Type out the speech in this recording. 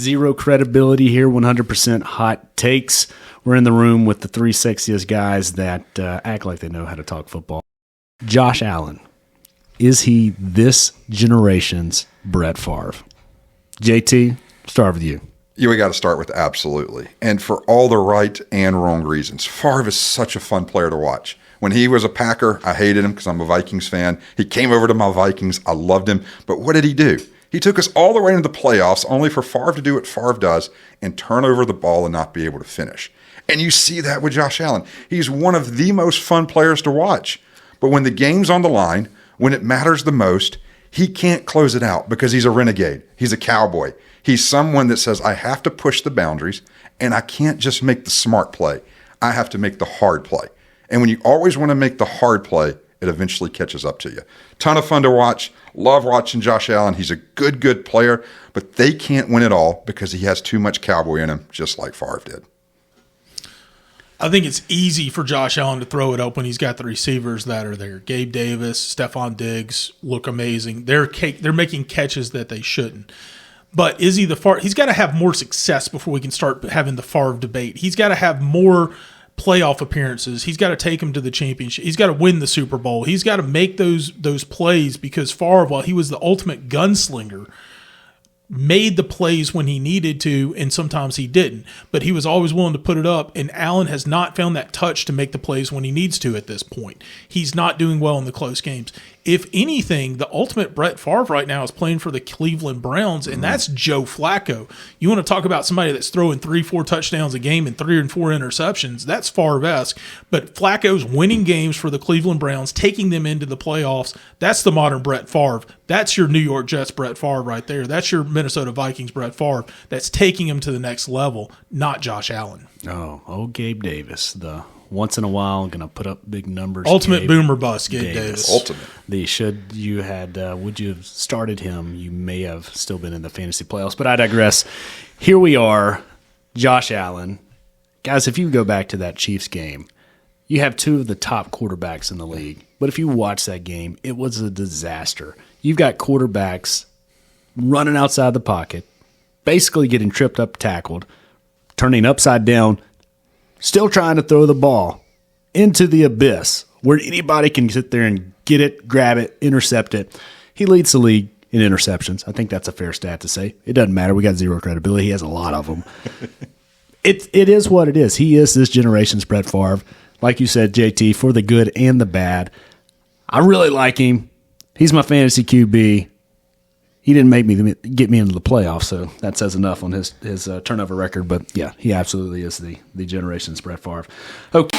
Zero credibility here, 100% hot takes. We're in the room with the three sexiest guys that act like they know how to talk football. Josh Allen, is he this generation's Brett Favre? JT, start with you. Yeah, we got to start with absolutely. And for all the right and wrong reasons. Favre is such a fun player to watch. When he was a Packer, I hated him because I'm a Vikings fan. He came over to my Vikings. I loved him. But what did he do? He took us all the way into the playoffs only for Favre to do what Favre does and turn over the ball and not be able to finish. And you see that with Josh Allen. He's one of the most fun players to watch. But when the game's on the line, when it matters the most, he can't close it out because he's a renegade. He's a cowboy. He's someone that says, I have to push the boundaries, and I can't just make the smart play. I have to make the hard play. And when you always want to make the hard play, it eventually catches up to you. Ton of fun to watch. Love watching Josh Allen. He's a good player, but they can't win it all because he has too much cowboy in him, just like Favre did. I think it's easy for Josh Allen to throw it open. He's got the receivers that are there. Gabe Davis, Stephon Diggs look amazing. They're making catches that they shouldn't. But is he the Favre? He's got to have more success before we can start having the Favre debate. He's got to have more playoff appearances. He's got to take him to the championship. He's got to win the Super Bowl. He's got to make those plays because Favre, while he was the ultimate gunslinger, made the plays when he needed to, and sometimes he didn't. But he was always willing to put it up, and Allen has not found that touch to make the plays when he needs to at this point. He's not doing well in the close games. If anything, the ultimate Brett Favre right now is playing for the Cleveland Browns, and that's Joe Flacco. You want to talk about somebody that's throwing 3-4 touchdowns a game and 3 and 4 interceptions, that's Favre-esque. But Flacco's winning games for the Cleveland Browns, taking them into the playoffs, that's the modern Brett Favre. That's your New York Jets Brett Favre right there. That's your Minnesota Vikings Brett Favre. That's taking him to the next level, not Josh Allen. Oh, Gabe Davis, the once in a while going to put up big numbers. Ultimate boomer bust, Gabe Davis. Ultimate. Would you have started him, you may have still been in the fantasy playoffs. But I digress. Here we are, Josh Allen. Guys, if you go back to that Chiefs game, you have two of the top quarterbacks in the league. But if you watch that game, it was a disaster. You've got quarterbacks running outside the pocket, basically getting tripped up, tackled, turning upside down, still trying to throw the ball into the abyss where anybody can sit there and get it, grab it, intercept it. He leads the league in interceptions. I think that's a fair stat to say. It doesn't matter. We got zero credibility. He has a lot of them. It is what it is. He is this generation's Brett Favre. Like you said, JT, for the good and the bad. I really like him. He's my fantasy QB. He didn't get me into the playoffs, so that says enough on his turnover record. But, yeah, he absolutely is the generation's Brett Favre. Okay.